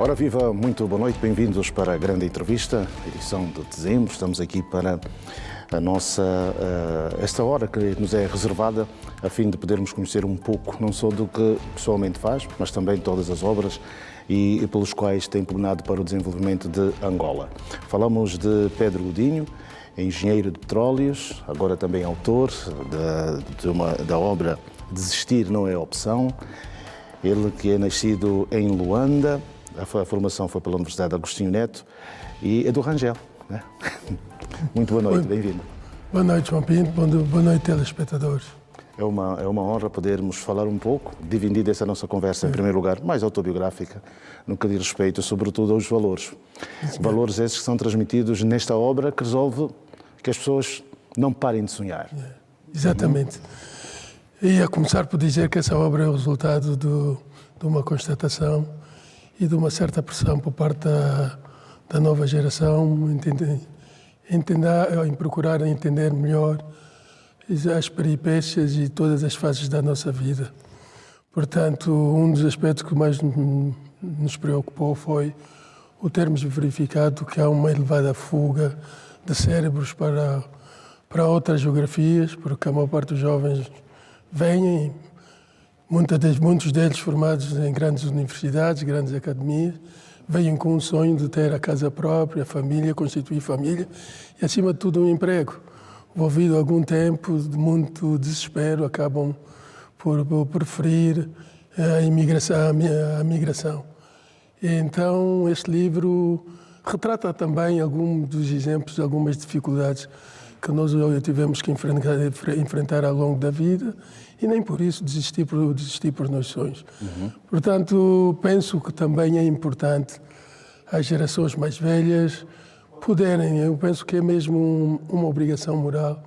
Ora viva, muito boa noite, bem-vindos para a grande entrevista, edição de dezembro. Estamos aqui para esta hora que nos é reservada a fim de podermos conhecer um pouco, não só do que pessoalmente faz, mas também todas as obras e pelos quais tem pugnado para o desenvolvimento de Angola. Falamos de Pedro Godinho, engenheiro de petróleos, agora também autor da obra Desistir Não é Opção. Ele que é nascido em Luanda, a formação foi pela Universidade Agostinho Neto e é do Rangel, né? Muito boa noite, bem-vindo. Boa noite, João Pinto, boa noite, telespectadores. É uma honra podermos falar um pouco, dividir essa nossa conversa, em primeiro lugar, mais autobiográfica, no que diz respeito, sobretudo, aos valores. Valores esses que são transmitidos nesta obra que resolve que as pessoas não parem de sonhar. Exatamente. E a começar por dizer que essa obra é o resultado de uma constatação e de uma certa pressão por parte da nova geração em procurar entender melhor as peripécias e todas as fases da nossa vida. Portanto, um dos aspectos que mais nos preocupou foi o termos verificado que há uma elevada fuga de cérebros para outras geografias, porque a maior parte dos jovens vêm, muitos deles formados em grandes universidades, grandes academias, vêm com o sonho de ter a casa própria, a família, constituir família e, acima de tudo, um emprego. Envolvido algum tempo de muito desespero, acabam por preferir a migração. E então, este livro retrata também alguns dos exemplos, algumas dificuldades que nós tivemos que enfrentar ao longo da vida e nem por isso desistir por nossos sonhos. Portanto, penso que também é importante as gerações mais velhas poderem, eu penso que é mesmo uma obrigação moral,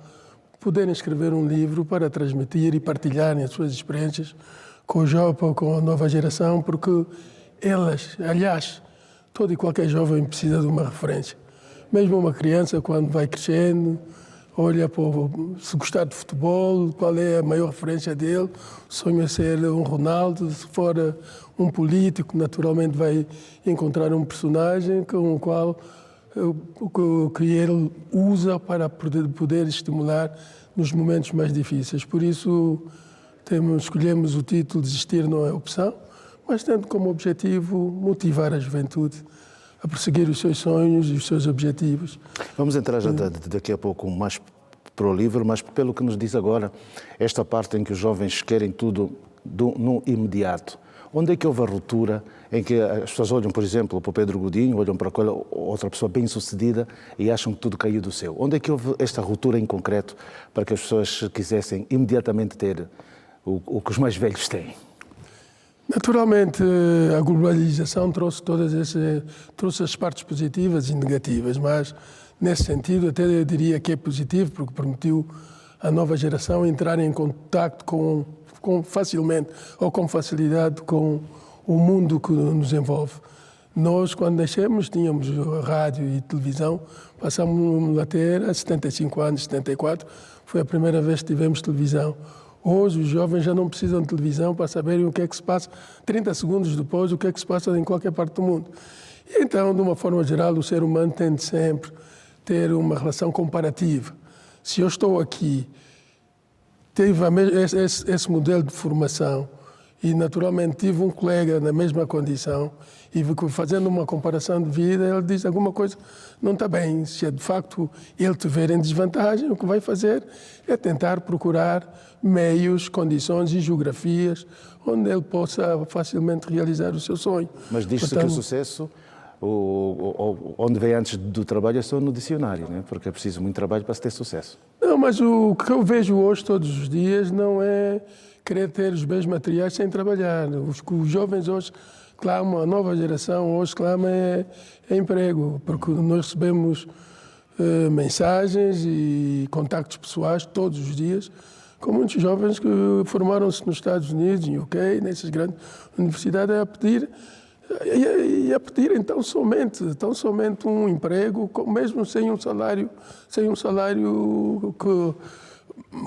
poderem escrever um livro para transmitir e partilharem as suas experiências com o jovem, com a nova geração, porque elas, aliás, todo e qualquer jovem precisa de uma referência. Mesmo uma criança, quando vai crescendo, olha se gostar de futebol, qual é a maior referência dele, sonha ser um Ronaldo, se for um político, naturalmente vai encontrar um personagem com o qual que ele usa para poder estimular nos momentos mais difíceis. Por isso, escolhemos o título Desistir Não é Opção, mas tendo como objetivo motivar a juventude a perseguir os seus sonhos e os seus objetivos. Vamos entrar já daqui a pouco mais para o livro, mas pelo que nos diz agora, esta parte em que os jovens querem tudo no imediato. Onde é que houve a ruptura em que as pessoas olham, por exemplo, para o Pedro Godinho, olham para aquela outra pessoa bem-sucedida e acham que tudo caiu do céu? Onde é que houve esta ruptura em concreto para que as pessoas quisessem imediatamente ter o que os mais velhos têm? Naturalmente, a globalização trouxe as partes positivas e negativas, mas nesse sentido até eu diria que é positivo, porque permitiu à nova geração entrar em contacto facilmente ou com facilidade com o mundo que nos envolve. Nós, quando nascemos, tínhamos rádio e televisão, passámos a ter há 75 anos, 74, foi a primeira vez que tivemos televisão. Hoje os jovens já não precisam de televisão para saberem o que é que se passa 30 segundos depois, o que é que se passa em qualquer parte do mundo. E então, de uma forma geral, o ser humano tende sempre ter uma relação comparativa. Se eu estou aqui, tive esse modelo de formação e, naturalmente, tive um colega na mesma condição e fazendo uma comparação de vida, ele diz alguma coisa não está bem. Se de facto ele te ver em desvantagem, o que vai fazer é tentar procurar meios, condições e geografias onde ele possa facilmente realizar o seu sonho. Mas diz-se que o sucesso, onde vem antes do trabalho, é só no dicionário, né? Porque é preciso muito trabalho para se ter sucesso. Não, mas o que eu vejo hoje, todos os dias, não é querer ter os bens materiais sem trabalhar. Os jovens hoje clamam, a nova geração hoje clama é emprego, porque nós recebemos mensagens e contactos pessoais todos os dias com muitos jovens que formaram-se nos Estados Unidos, em UK, nessas grandes universidades, a pedirem tão somente um emprego, mesmo sem um salário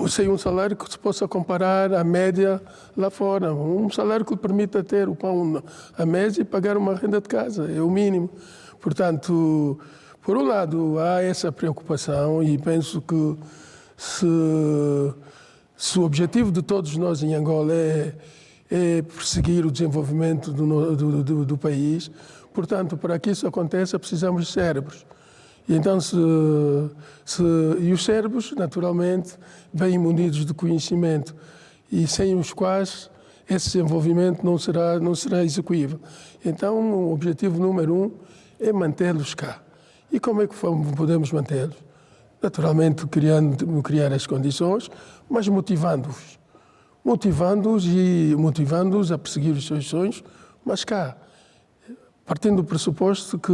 sem um salário que se possa comparar à média lá fora. Um salário que lhe permita ter o pão à mesa e pagar uma renda de casa, é o mínimo. Portanto, por um lado, há essa preocupação e penso que se o objetivo de todos nós em Angola é perseguir o desenvolvimento do país, portanto, para que isso aconteça, precisamos de cérebros. E então, e os cérebros, naturalmente, vêm munidos de conhecimento e sem os quais esse desenvolvimento não será execuível. Então, o objetivo número 1 é mantê-los cá. E como é que podemos mantê-los? Naturalmente, criar as condições, mas motivando-os. Motivando-os a perseguir os seus sonhos, mas cá. Partindo do pressuposto que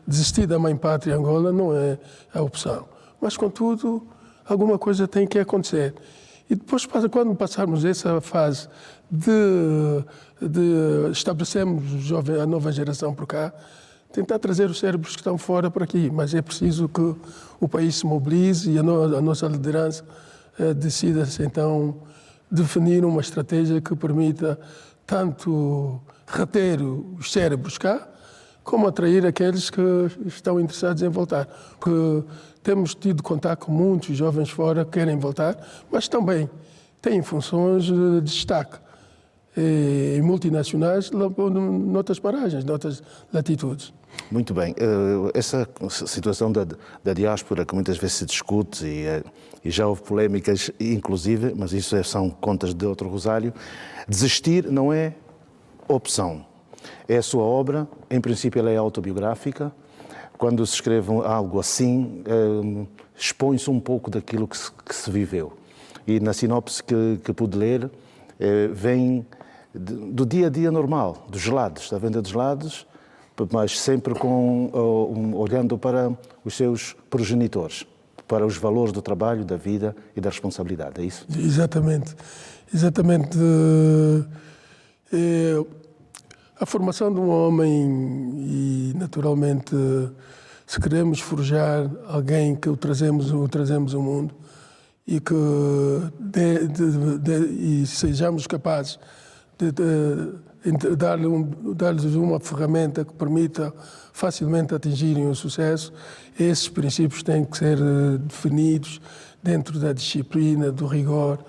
desistir da mãe pátria Angola não é a opção. Mas, contudo, alguma coisa tem que acontecer. E depois, quando passarmos essa fase de estabelecermos a nova geração por cá, tentar trazer os cérebros que estão fora para aqui. Mas é preciso que o país se mobilize e a nossa liderança decida-se, então, definir uma estratégia que permita tanto reter os cérebros cá, como atrair aqueles que estão interessados em voltar. Porque temos tido contato com muitos jovens fora que querem voltar, mas também têm funções de destaque em multinacionais noutras paragens, noutras latitudes. Muito bem. Essa situação da diáspora que muitas vezes se discute e já houve polémicas, inclusive, mas isso são contas de outro rosário, desistir não é opção. É a sua obra, em princípio ela é autobiográfica. Quando se escreve algo assim, expõe-se um pouco daquilo que se viveu. E na sinopse que pude ler, vem do dia a dia normal, dos gelados, da venda de gelados, mas sempre olhando para os seus progenitores, para os valores do trabalho, da vida e da responsabilidade, é isso? Exatamente. A formação de um homem e, naturalmente, se queremos forjar alguém que o trazemos ao mundo e que e sejamos capazes de dar-lhes uma ferramenta que permita facilmente atingirem o sucesso, esses princípios têm que ser definidos dentro da disciplina, do rigor,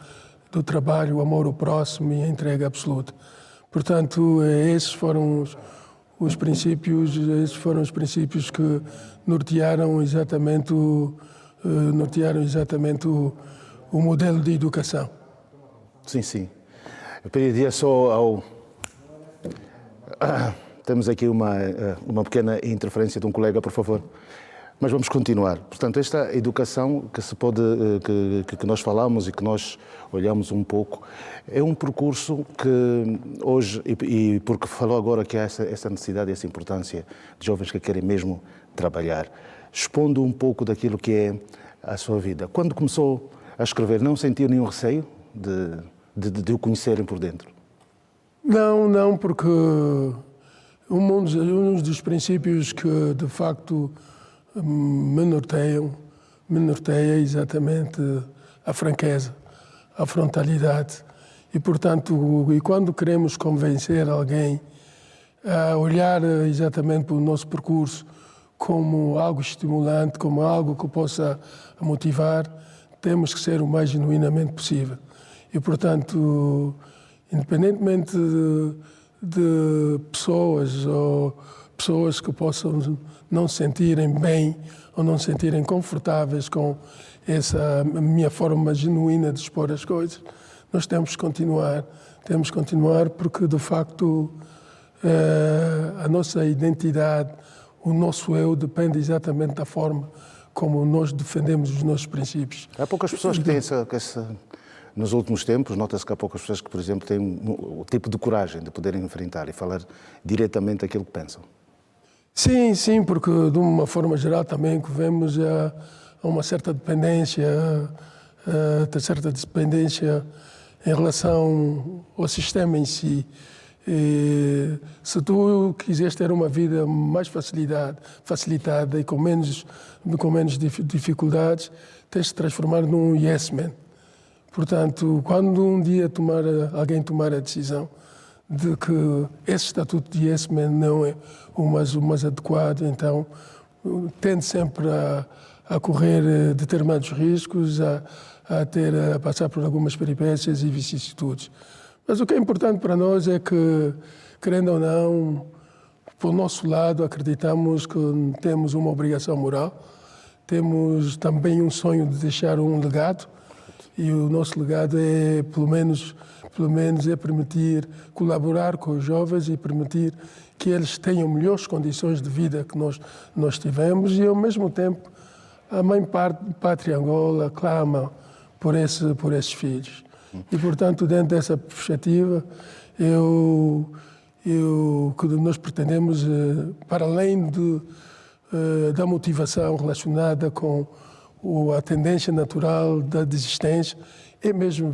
do trabalho, o amor ao próximo e a entrega absoluta. Portanto, esses foram os princípios que nortearam exatamente o modelo de educação. Sim. Eu pediria só temos aqui uma pequena interferência de um colega, por favor. Mas vamos continuar. Portanto, esta educação que nós falamos e que nós olhamos um pouco, é um percurso que hoje, e porque falou agora que há essa necessidade e essa importância de jovens que querem mesmo trabalhar, expondo um pouco daquilo que é a sua vida. Quando começou a escrever, não sentiu nenhum receio de o conhecerem por dentro? Não, porque um dos princípios que, de facto, me norteia exatamente a franqueza, a frontalidade. E, portanto, quando queremos convencer alguém a olhar exatamente para o nosso percurso como algo estimulante, como algo que possa motivar, temos que ser o mais genuinamente possível. E, portanto, independentemente de pessoas que possam não se sentirem bem ou não se sentirem confortáveis com essa minha forma genuína de expor as coisas, nós temos que continuar porque, de facto, a nossa identidade, o nosso eu depende exatamente da forma como nós defendemos os nossos princípios. Há poucas pessoas que têm essa nos últimos tempos, nota-se que há poucas pessoas que, por exemplo, têm o tipo de coragem de poderem enfrentar e falar diretamente aquilo que pensam. Sim, porque de uma forma geral também que vemos uma certa dependência, em relação ao sistema em si. Se tu quiseres ter uma vida mais facilitada e com menos dificuldades, tens de te transformar num yes man. Portanto, quando um dia alguém tomar a decisão de que esse estatuto de yes-man não é o mais adequado, então tende sempre a correr determinados riscos, a passar por algumas peripécias e vicissitudes. Mas o que é importante para nós é que, querendo ou não, por nosso lado, acreditamos que temos uma obrigação moral, temos também um sonho de deixar um legado, e o nosso legado é, pelo menos é permitir colaborar com os jovens e permitir que eles tenham melhores condições de vida que nós tivemos, e, ao mesmo tempo, a Mãe Pátria Angola clama por esses filhos. E, portanto, dentro dessa perspectiva, o que nós pretendemos, para além da motivação relacionada com a tendência natural da desistência, é mesmo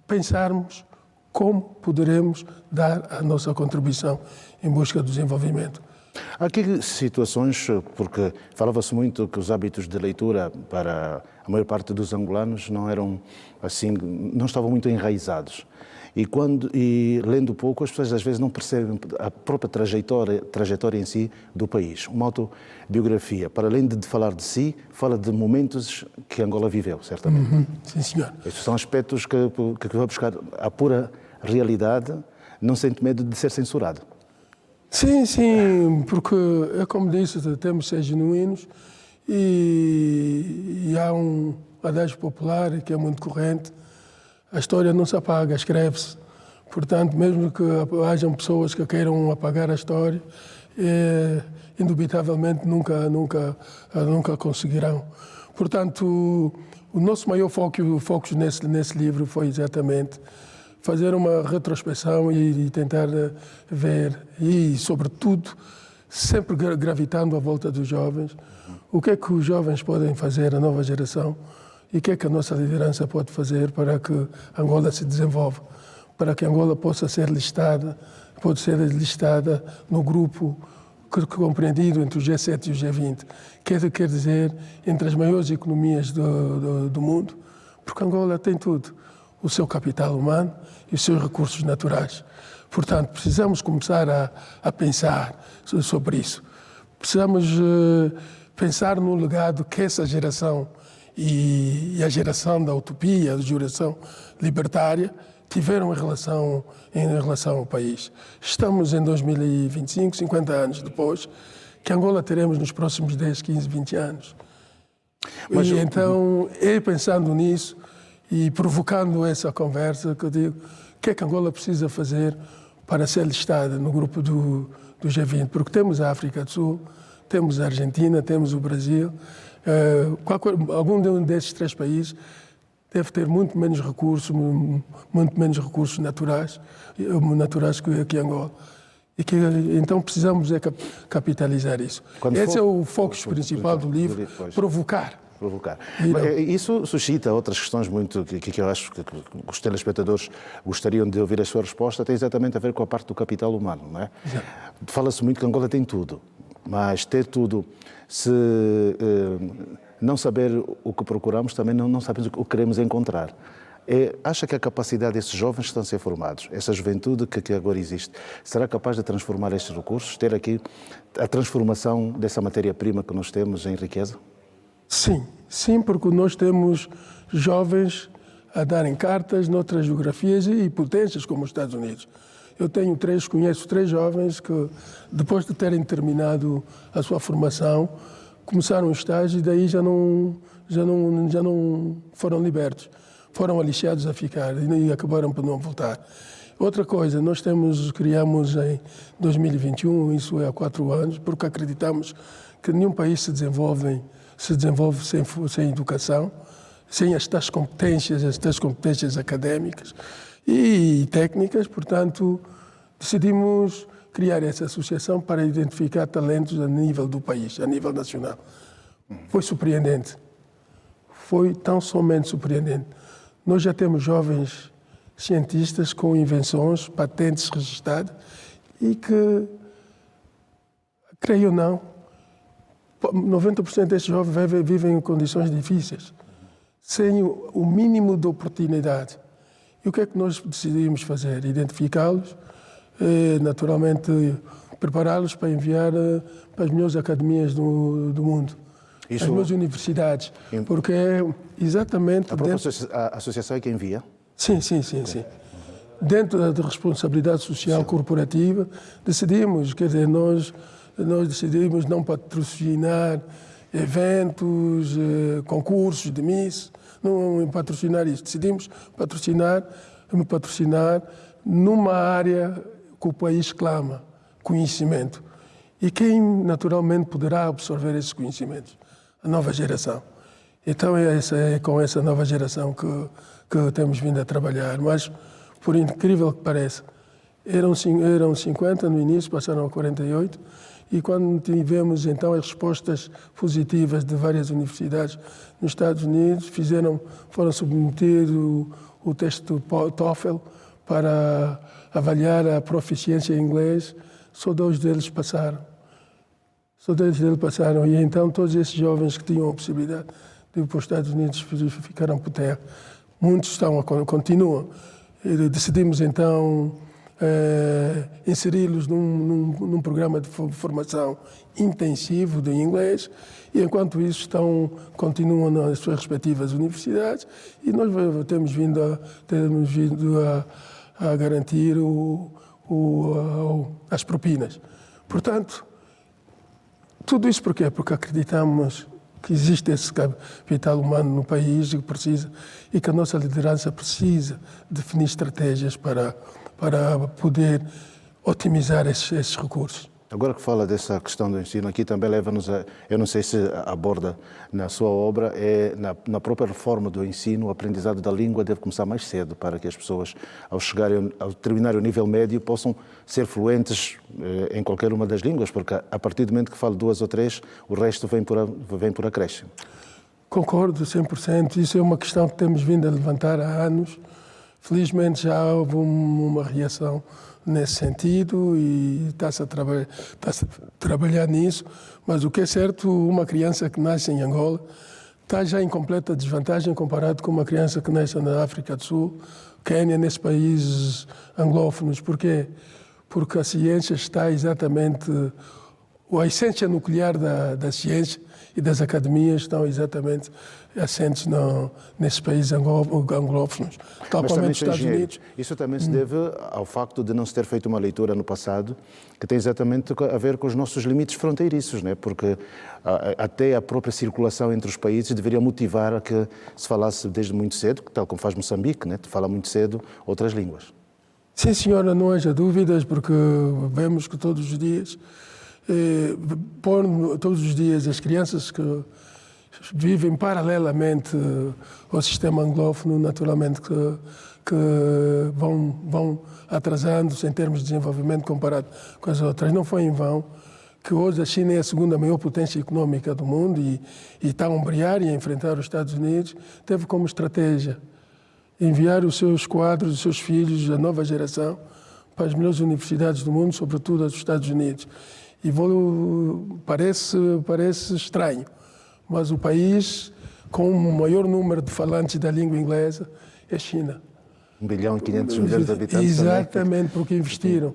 pensarmos como poderemos dar a nossa contribuição em busca do desenvolvimento. Há aqui situações, porque falava-se muito que os hábitos de leitura para a maior parte dos angolanos não eram assim, não estavam muito enraizados. E lendo pouco, as pessoas às vezes não percebem a própria trajetória em si do país. Uma autobiografia, para além de falar de si, fala de momentos que Angola viveu, certamente. Sim, senhor. Estes são aspectos que vai buscar a pura realidade, não sente medo de ser censurado. Sim, porque, é como disse, temos de ser genuínos e há um adágio popular que é muito corrente: a história não se apaga, escreve-se. Portanto, mesmo que hajam pessoas que queiram apagar a história, indubitavelmente nunca conseguirão. Portanto, o nosso maior foco nesse livro foi exatamente fazer uma retrospecção e tentar ver, e sobretudo sempre gravitando à volta dos jovens, o que é que os jovens podem fazer, a nova geração, e o que é que a nossa liderança pode fazer para que Angola se desenvolva, para que Angola possa ser listada no grupo compreendido entre o G7 e o G20, quer dizer, entre as maiores economias do mundo, porque Angola tem tudo: o seu capital humano e os seus recursos naturais. Portanto, precisamos começar a pensar sobre isso. Precisamos pensar no legado que essa geração e a geração da utopia, a geração libertária, tiveram em relação ao país. Estamos em 2025, 50 anos depois, que Angola teremos nos próximos 10, 15, 20 anos. Então, pensando nisso e provocando essa conversa, que eu digo, o que é que Angola precisa fazer para ser listada no grupo do G20? Porque temos a África do Sul, temos a Argentina, temos o Brasil. Algum desses três países deve ter muito menos recursos naturais que Angola. Então precisamos capitalizar isso. Esse é o foco principal do livro: provocar. Isso suscita outras questões que eu acho que os telespectadores gostariam de ouvir a sua resposta. Tem exatamente a ver com a parte do capital humano, não é? Fala-se muito que Angola tem tudo, mas ter tudo, se não saber o que procuramos, também não sabemos o que queremos encontrar. Acha que a capacidade desses jovens que estão a ser formados, essa juventude que agora existe, será capaz de transformar estes recursos, ter aqui a transformação dessa matéria-prima que nós temos em riqueza? Sim, porque nós temos jovens a darem cartas noutras geografias e potências como os Estados Unidos. Eu conheço três jovens que, depois de terem terminado a sua formação, começaram o estágio e daí já não foram libertos. Foram aliciados a ficar e acabaram por não voltar. Outra coisa, criamos em 2021, isso é há 4 anos, porque acreditamos que nenhum país se desenvolve sem educação, sem estas competências académicas e técnicas. Portanto, decidimos criar essa associação para identificar talentos a nível do país, a nível nacional. Foi surpreendente. Foi tão somente surpreendente. Nós já temos jovens cientistas com invenções, patentes registradas e que, creio ou não, 90% destes jovens vivem em condições difíceis. sem o mínimo de oportunidade. E o que é que nós decidimos fazer? Identificá-los, naturalmente prepará-los para enviar para as melhores academias do mundo, as melhores universidades, porque é exatamente... A própria associação é que envia? Sim. Dentro da responsabilidade social corporativa, decidimos, quer dizer, nós decidimos não patrocinar eventos, concursos de Miss, não patrocinar isso. Decidimos patrocinar numa área que o país clama, conhecimento. E quem naturalmente poderá absorver esses conhecimentos? A nova geração. Então é com essa nova geração que temos vindo a trabalhar. Mas, por incrível que pareça, eram 50 no início, passaram a 48, e quando tivemos então as respostas positivas de várias universidades nos Estados Unidos, foram submetidos o teste do TOEFL para avaliar a proficiência em inglês, só 2 deles passaram. E então todos esses jovens que tinham a possibilidade de ir para os Estados Unidos ficaram por terra. Muitos continuam. E decidimos então inseri-los num programa de formação intensivo de inglês, e enquanto isso continuam nas suas respectivas universidades, e nós temos vindo a garantir as propinas. Portanto, tudo isso por quê? Porque acreditamos que existe esse capital humano no país e que a nossa liderança precisa definir estratégias para poder otimizar esses recursos. Agora que fala dessa questão do ensino, aqui também leva-nos a... Eu não sei se aborda na sua obra, na própria reforma do ensino, o aprendizado da língua deve começar mais cedo para que as pessoas, ao terminar o nível médio, possam ser fluentes em qualquer uma das línguas, porque a partir do momento que falo 2 ou 3, o resto vem por acréscimo. Concordo 100%. Isso é uma questão que temos vindo a levantar há anos. Felizmente já houve uma reação nesse sentido e está-se a trabalhar nisso, mas o que é certo, uma criança que nasce em Angola está já em completa desvantagem comparado com uma criança que nasce na África do Sul, Quênia, nesses países anglófonos. Porquê? Porque a ciência está exatamente... A essência nuclear da ciência e das academias estão exatamente assentes nesses países anglófonos, tal como nos Estados Unidos. Isso também se deve ao facto de não se ter feito uma leitura no passado que tem exatamente a ver com os nossos limites fronteiriços, né? Porque até a própria circulação entre os países deveria motivar a que se falasse desde muito cedo, tal como faz Moçambique, né? Fala muito cedo outras línguas. Sim, senhora, não haja dúvidas, porque vemos que todos os dias as crianças que vivem paralelamente ao sistema anglófono, naturalmente que vão atrasando-se em termos de desenvolvimento comparado com as outras. Não foi em vão que hoje a China é a segunda maior potência económica do mundo e está a ombrear e a enfrentar os Estados Unidos. Teve como estratégia enviar os seus quadros, os seus filhos, a nova geração, para as melhores universidades do mundo, sobretudo as dos Estados Unidos. E parece estranho, mas o país com o maior número de falantes da língua inglesa é a China. 1,5 bilhão de habitantes. Exatamente, porque investiram.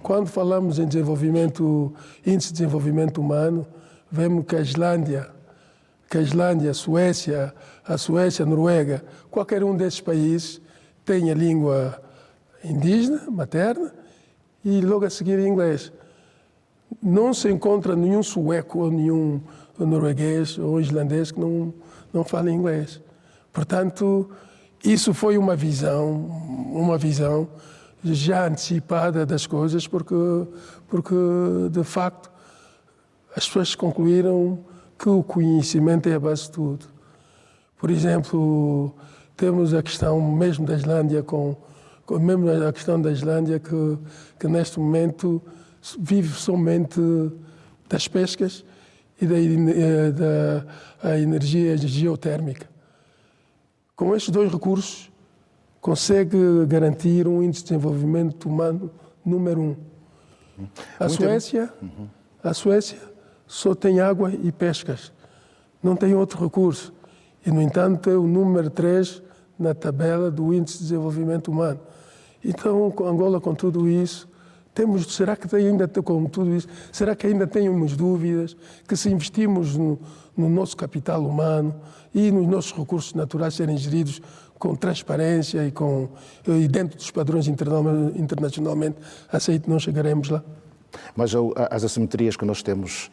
Quando falamos em índice de desenvolvimento humano, vemos que a Islândia, a Suécia, a Noruega, qualquer um desses países tem a língua indígena, materna, e logo a seguir inglês. Não se encontra nenhum sueco ou nenhum norueguês ou islandês que não fale inglês. Portanto, isso foi uma visão já antecipada das coisas, porque de facto as pessoas concluíram que o conhecimento é a base de tudo. Por exemplo, temos a questão mesmo da Islândia que neste momento vive somente das pescas e da energia geotérmica. Com estes 2 recursos, consegue garantir um índice de desenvolvimento humano número 1. A Suécia só tem água e pescas, não tem outro recurso. E, no entanto, é o número 3 na tabela do Índice de Desenvolvimento Humano. Então, Angola, com tudo isso, será que ainda, com tudo isso, será que ainda temos dúvidas que se investimos no nosso capital humano e nos nossos recursos naturais serem geridos com transparência e dentro dos padrões internacionalmente aceitos, não chegaremos lá? Mas as assimetrias que nós temos,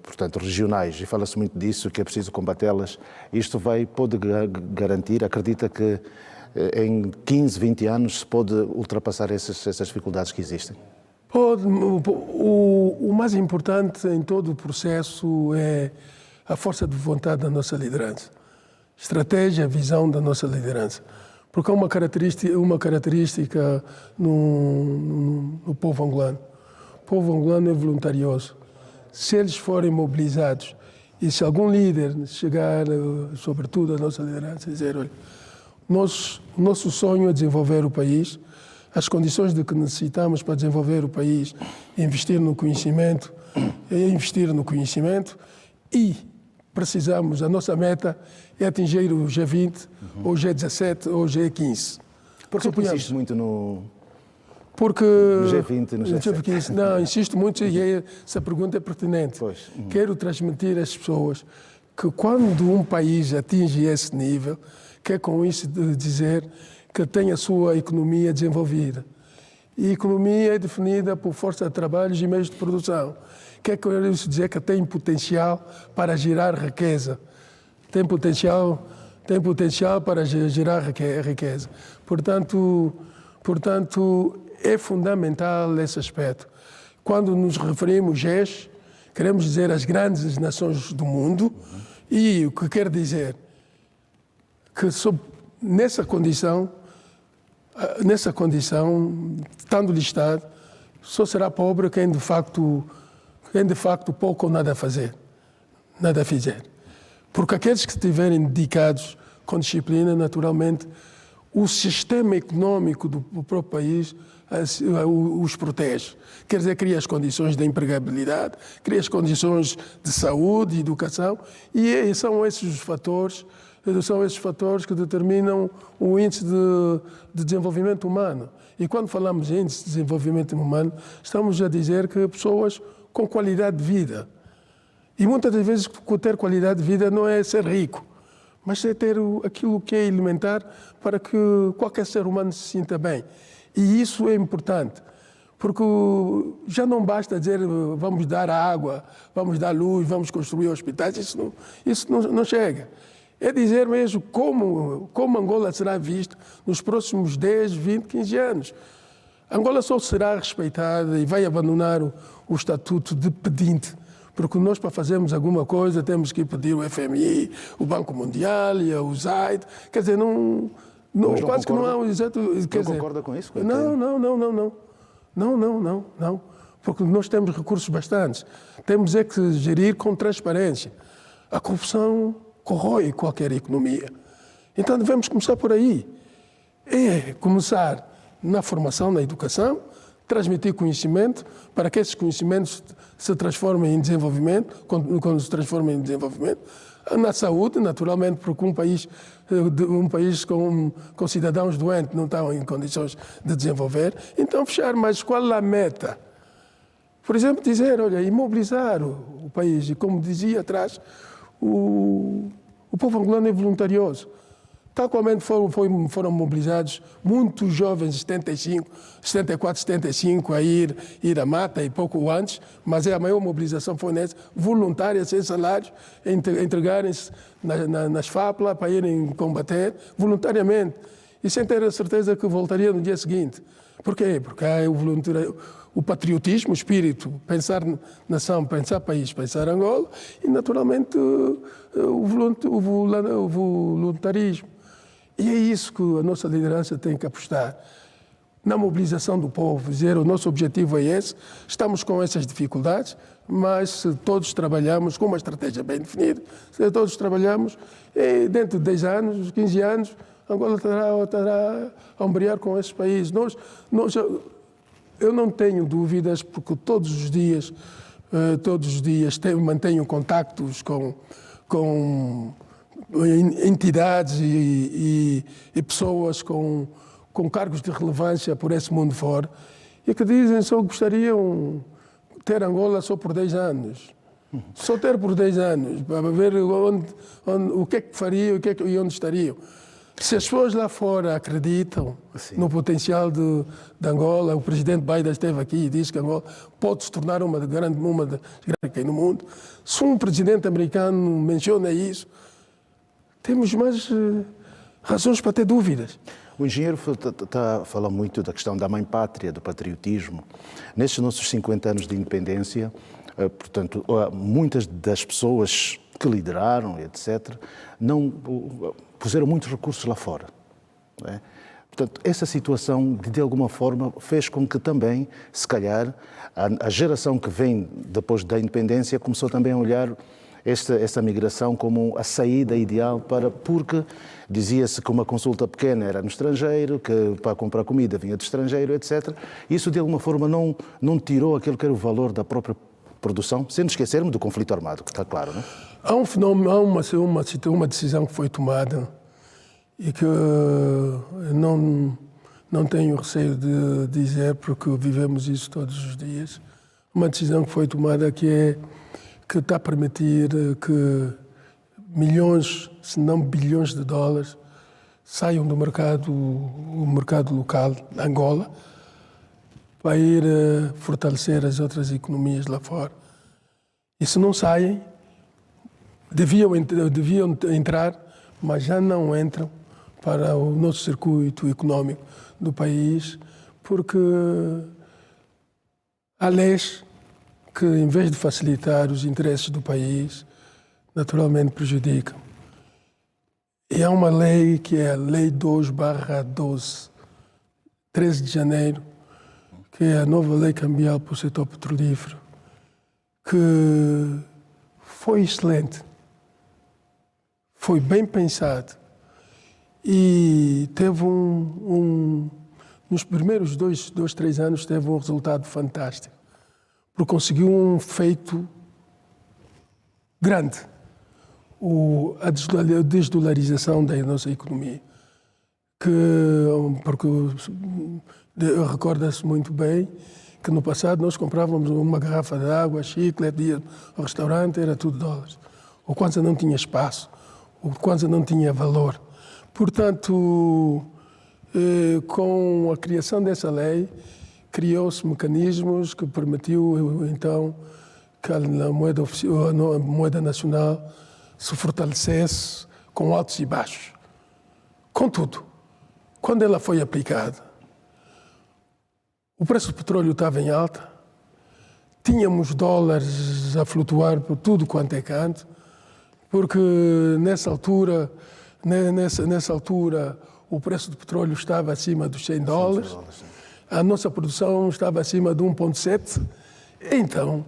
portanto, regionais, e fala-se muito disso, que é preciso combatê-las, isto pode garantir, acredita que em 15, 20 anos se pode ultrapassar essas dificuldades que existem? O mais importante em todo o processo é a força de vontade da nossa liderança, estratégia, visão da nossa liderança. Porque há uma característica no povo angolano. O povo angolano é voluntarioso. Se eles forem mobilizados e se algum líder chegar, sobretudo a nossa liderança, dizer, olha, nosso sonho é desenvolver o país, as condições de que necessitamos para desenvolver o país, investir no conhecimento e precisamos, a nossa meta é atingir o G20, ou o G17, ou o G15. Por que insiste muito no G20, no G7? Não, insisto muito e essa pergunta é pertinente. Pois. Quero transmitir às pessoas que quando um país atinge esse nível, quer com isso dizer que tem a sua economia desenvolvida. E a economia é definida por força de trabalhos e meios de produção. Quer com isso dizer que tem potencial para gerar riqueza. Tem potencial para gerar riqueza. Portanto, é fundamental esse aspecto. Quando nos referimos a GES, queremos dizer as grandes nações do mundo, e o que quer dizer que nessa condição, estando listado, só será pobre quem de facto pouco ou nada fizer. Porque aqueles que estiverem dedicados com disciplina, naturalmente, o sistema econômico do próprio país os protege. Quer dizer, cria as condições de empregabilidade, cria as condições de saúde e educação, e são esses os fatores que determinam o índice de desenvolvimento humano. E quando falamos em índice de desenvolvimento humano, estamos a dizer que pessoas com qualidade de vida. E muitas das vezes ter qualidade de vida não é ser rico, mas é ter aquilo que é elementar para que qualquer ser humano se sinta bem. E isso é importante, porque já não basta dizer vamos dar água, vamos dar luz, vamos construir hospitais, isso não chega. É dizer mesmo como Angola será vista nos próximos 10, 20, 15 anos. Angola só será respeitada e vai abandonar o estatuto de pedinte, porque nós, para fazermos alguma coisa, temos que pedir o FMI, o Banco Mundial e a USAID. Quer dizer, quase que não há um exato... Não concorda com isso? Não. Porque nós temos recursos bastantes. Temos é que gerir com transparência. A corrupção corrói qualquer economia. Então devemos começar por aí. É começar na formação, na educação, transmitir conhecimento para que esses conhecimentos se transformem em desenvolvimento, quando se transformam em desenvolvimento. Na saúde, naturalmente, porque um país com cidadãos doentes não estão em condições de desenvolver. Então, fechar, mas qual é a meta? Por exemplo, dizer, olha, imobilizar o país. E como dizia atrás, o povo angolano é voluntarioso. Tal qualmente foram mobilizados muitos jovens, 74, 75, a ir à mata e pouco antes, mas a maior mobilização foi nessa, voluntária, sem salários, entregarem-se nas FAPLA para irem combater voluntariamente e sem ter a certeza que voltaria no dia seguinte. Por quê? Porque há o patriotismo, o espírito, pensar nação, pensar país, pensar Angola e, naturalmente, o voluntarismo. E é isso que a nossa liderança tem que apostar, na mobilização do povo, dizer o nosso objetivo é esse, estamos com essas dificuldades, mas se todos trabalhamos com uma estratégia bem definida, se todos trabalhamos, dentro de 10 anos, 15 anos, Angola estará a ombrear com esses países. Eu não tenho dúvidas, porque todos os dias mantenho contactos com entidades e pessoas com cargos de relevância por esse mundo fora e que dizem só gostariam de ter Angola só por 10 anos. Só ter por 10 anos, para ver o que é que fariam e onde estariam. Se as pessoas lá fora acreditam no potencial de Angola, o presidente Biden esteve aqui e disse que Angola pode se tornar uma das grandes no mundo. Se um presidente americano menciona isso, temos mais razões para ter dúvidas. O engenheiro está a falar muito da questão da mãe-pátria, do patriotismo. Nestes nossos 50 anos de independência, portanto, muitas das pessoas que lideraram, etc., não puseram muitos recursos lá fora. Não é? Portanto, essa situação, de alguma forma, fez com que também, se calhar, a geração que vem depois da independência começou também a olhar esta migração como a saída ideal porque dizia-se que uma consulta pequena era no estrangeiro, que para comprar comida vinha do estrangeiro, etc. Isso, de alguma forma, não tirou aquilo que era o valor da própria produção, sem nos esquecermos do conflito armado, que está claro, não é? Há um fenómeno, há uma decisão que foi tomada e que não tenho receio de dizer, porque vivemos isso todos os dias. Uma decisão que foi tomada que está a permitir que milhões, se não bilhões de dólares saiam do o mercado local de Angola para ir fortalecer as outras economias lá fora. E se não saem, deviam entrar, mas já não entram para o nosso circuito económico do país, porque há leis que, em vez de facilitar os interesses do país, naturalmente prejudicam. E há uma lei que é a Lei 2/12, 13 de janeiro, que é a nova lei cambial para o setor petrolífero, que foi excelente, foi bem pensado e teve nos primeiros 3 anos teve um resultado fantástico, porque conseguiu um feito grande, a desdolarização da nossa economia, porque recorda-se muito bem que no passado nós comprávamos uma garrafa de água, chiclete, ia ao restaurante, era tudo dólares. O Kwanza não tinha espaço, o Kwanza não tinha valor. Portanto, com a criação dessa lei, criou-se mecanismos que permitiu, então, que a moeda nacional se fortalecesse com altos e baixos. Contudo, quando ela foi aplicada, o preço do petróleo estava em alta, tínhamos dólares a flutuar por tudo quanto é canto, porque nessa altura o preço do petróleo estava acima dos $100, a nossa produção estava acima de 1,7, então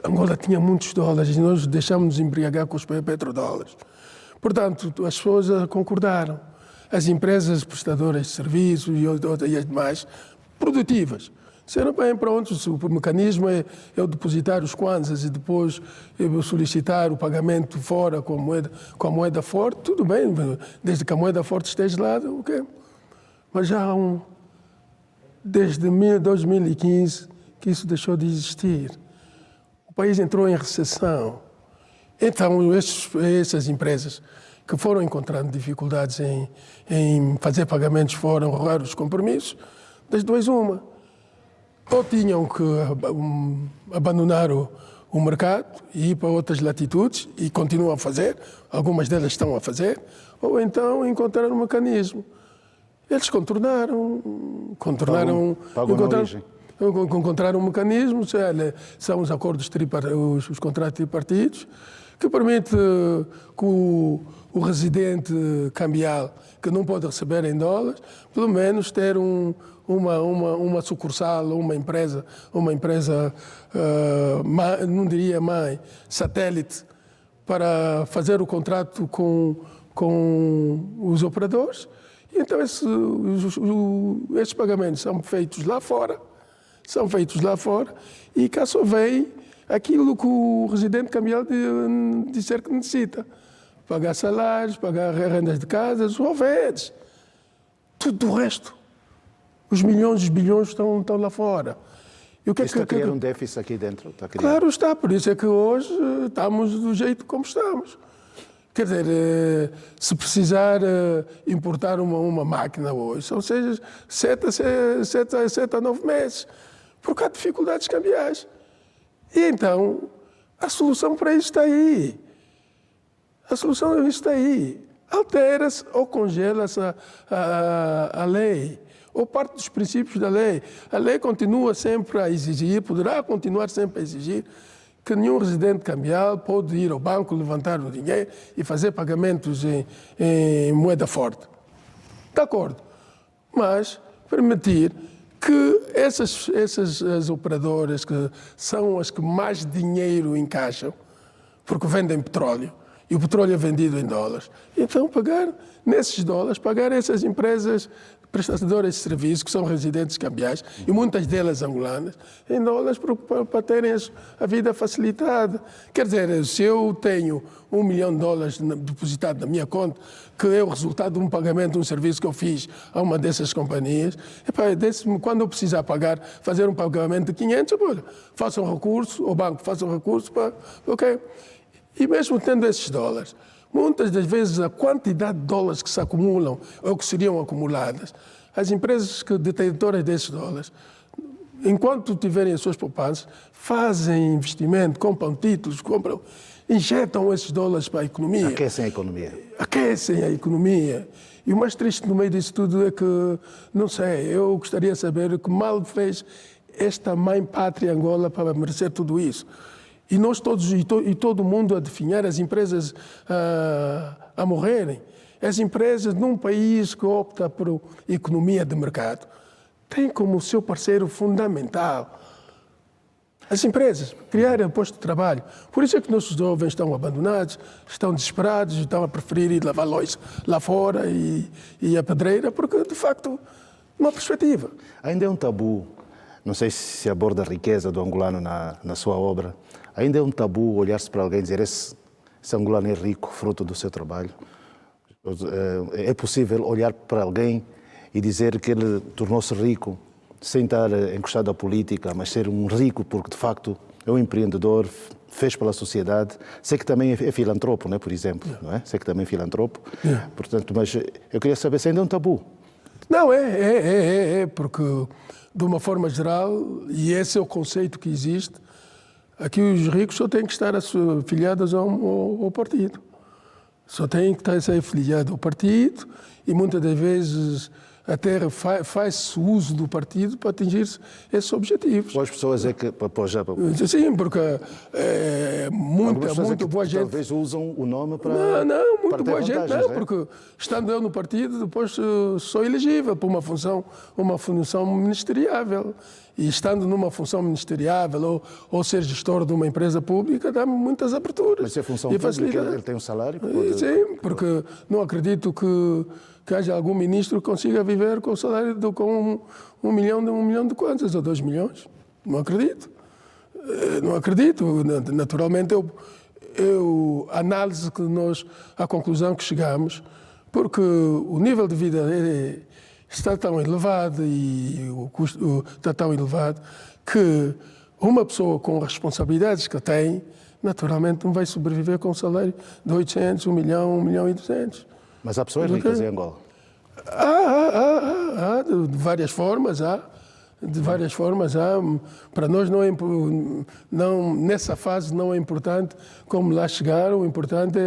Angola tinha muitos dólares e nós deixámos-nos embriagar com os petrodólares. Portanto, as pessoas concordaram. As empresas prestadoras de serviços e as demais produtivas disseram bem, pronto, o mecanismo é eu depositar os kwanzas e depois eu solicitar o pagamento fora com a moeda forte, tudo bem, desde que a moeda forte esteja lá, ok. Mas já desde 2015 que isso deixou de existir. O país entrou em recessão. Então, essas empresas que foram encontrando dificuldades em fazer pagamentos fora, honrar os compromissos, das duas uma. Ou tinham que abandonar o mercado e ir para outras latitudes, e continuam a fazer, algumas delas estão a fazer, ou então encontrar um mecanismo. Eles encontraram um mecanismo, são os acordos os contratos tripartidos, que permite que o residente cambial, que não pode receber em dólares, pelo menos ter uma sucursal, uma empresa, não diria mãe, satélite, para fazer o contrato com os operadores. E então esses pagamentos são feitos lá fora, e cá só vem aquilo que o residente cambial disser que necessita. pagar salários, pagar rendas de casa, os governos. Tudo o resto. Os milhões, os bilhões estão lá fora. E o que Está a criar um déficit aqui dentro? Está a criar... Claro está, por isso é que hoje estamos do jeito como estamos. Quer dizer, se precisar importar uma máquina hoje, são 7 a 9 meses, porque há dificuldades cambiais. E então, a solução para isso está aí. A solução está aí. Altera-se ou congela-se a lei, ou parte dos princípios da lei. A lei continua sempre a exigir, poderá continuar sempre a exigir, que nenhum residente cambial pode ir ao banco, levantar o dinheiro e fazer pagamentos em moeda forte. De acordo. Mas permitir que essas operadoras, que são as que mais dinheiro encaixam, porque vendem petróleo, e o petróleo é vendido em dólares, então pagar nesses dólares, pagar essas empresas prestadoras de serviços, que são residentes cambiais, e muitas delas angolanas, em dólares para terem a vida facilitada. Quer dizer, se eu tenho $1 milhão depositado na minha conta, que é o resultado de um pagamento de um serviço que eu fiz a uma dessas companhias, quando eu precisar pagar, fazer um pagamento de 500, faça um recurso, o banco faça um recurso, ok. E mesmo tendo esses dólares, muitas das vezes a quantidade de dólares que se acumulam ou que seriam acumuladas, as empresas detentoras desses dólares, enquanto tiverem as suas poupanças, fazem investimento, compram títulos, injetam esses dólares para a economia. Aquecem a economia. Aquecem a economia. E o mais triste no meio disso tudo é que, não sei, eu gostaria de saber que mal fez esta mãe pátria Angola para merecer tudo isso. E nós todos, e todo mundo a definhar, as empresas a morrerem. As empresas, num país que opta por economia de mercado, têm como seu parceiro fundamental as empresas, criarem postos de trabalho. Por isso é que nossos jovens estão abandonados, estão desesperados, estão a preferir ir lavar louça lá fora e a pedreira, porque, de facto, não há perspectiva. Ainda é um tabu, não sei se aborda a riqueza do angolano na sua obra, ainda é um tabu olhar-se para alguém e dizer esse angolano é rico, fruto do seu trabalho. É possível olhar para alguém e dizer que ele tornou-se rico sem estar encostado à política, mas ser um rico porque, de facto, é um empreendedor, fez pela sociedade. Sei que também é filantropo, né, por exemplo, não é? Sei que também é filantropo. Portanto, mas eu queria saber se ainda é um tabu. Não, porque, de uma forma geral, e esse é o conceito que existe, aqui os ricos só têm que estar afiliados ao partido. Só têm que estar afiliados ao partido e muitas das vezes até faz-se uso do partido para atingir esses objetivos. Boas pessoas é que... Sim, porque muita boa gente... Talvez usam o nome para... Não, muito boa gente não, né? porque estando eu no partido, depois sou elegível para uma função ministeriável. E estando numa função ministeriável ou ser gestor de uma empresa pública, dá-me muitas aberturas. Mas se é função pública, ele tem um salário? Sim, porque não acredito que haja algum ministro que consiga viver com o salário com um milhão de kwanzas ou 2 milhões. Não acredito. Não acredito. Naturalmente, a conclusão que chegamos, porque o nível de vida está tão elevado e o custo está tão elevado que uma pessoa com as responsabilidades que tem, naturalmente não vai sobreviver com um salário de 800, 1 milhão e 200. Mas há pessoas ricas em Angola? Há, de várias formas, há. De várias formas, para nós nessa fase não é importante como lá chegar, o importante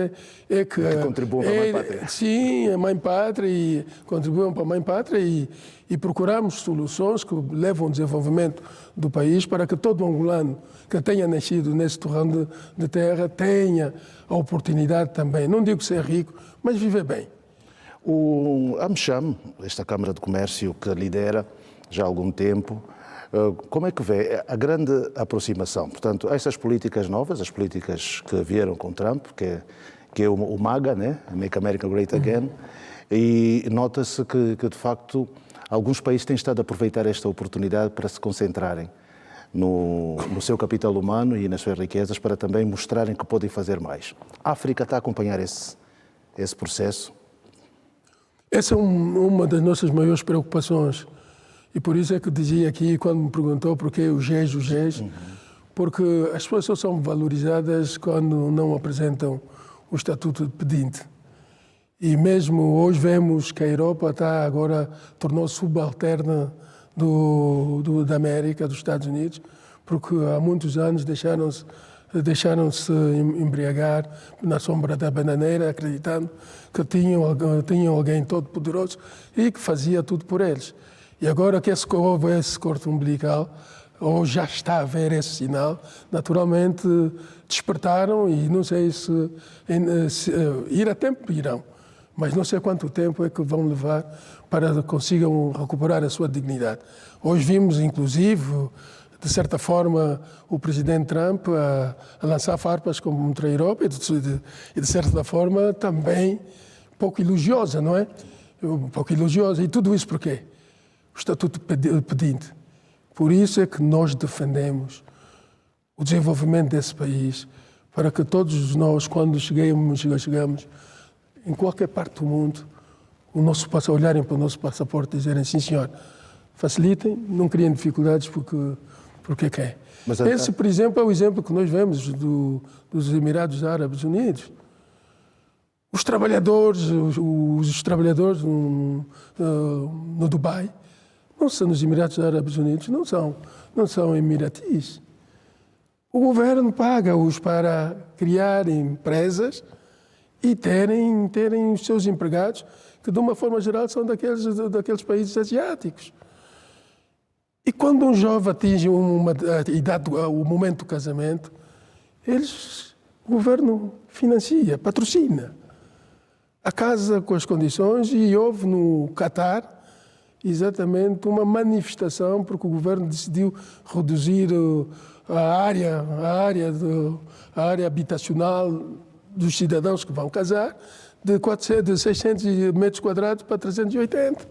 é que contribuam para a Mãe Pátria. Sim, a Mãe Pátria e contribuam para a Mãe Pátria e procuramos soluções que levam ao desenvolvimento do país para que todo angolano que tenha nascido nesse torrão de terra tenha a oportunidade também, não digo ser rico, mas viver bem. O AmCham, esta Câmara de Comércio que lidera já há algum tempo, como é que vê a grande aproximação? Portanto, essas políticas novas, as políticas que vieram com Trump, que é o MAGA, né? Make America Great Again, e nota-se que, de facto, alguns países têm estado a aproveitar esta oportunidade para se concentrarem no seu capital humano e nas suas riquezas para também mostrarem que podem fazer mais. A África está a acompanhar esse processo? Essa é uma das nossas maiores preocupações. E por isso é que dizia aqui, quando me perguntou por que o GES, porque as pessoas só são valorizadas quando não apresentam o estatuto de pedinte. E mesmo hoje vemos que a Europa agora tornou-se subalterna da América, dos Estados Unidos, porque há muitos anos deixaram-se embriagar na sombra da bananeira, acreditando que tinham alguém todo-poderoso e que fazia tudo por eles. E agora que houve esse corte umbilical, ou já está a haver esse sinal, naturalmente despertaram e não sei se ir a tempo irão, mas não sei quanto tempo é que vão levar para que consigam recuperar a sua dignidade. Hoje vimos, inclusive, de certa forma, o presidente Trump a lançar farpas contra a Europa e de certa forma, também pouco elogiosa, não é? Um pouco elogiosa. E tudo isso por quê? O Estatuto Pedinte. Por isso é que nós defendemos o desenvolvimento desse país, para que todos nós, quando chegamos em qualquer parte do mundo, olharem para o nosso passaporte e dizerem, sim senhor, facilitem, não criem dificuldades porque quer. Esse, por exemplo, é o exemplo que nós vemos dos Emirados Árabes Unidos. Os trabalhadores no Dubai, não são nos Emirados Árabes Unidos, não são emiratis. O governo paga-os para criar empresas e terem os seus empregados, que de uma forma geral são daqueles países asiáticos. E quando um jovem atinge a idade, o momento do casamento, o governo financia, patrocina a casa com as condições, e houve no Catar exatamente uma manifestação porque o governo decidiu reduzir a área habitacional dos cidadãos que vão casar de 600 metros quadrados para 380.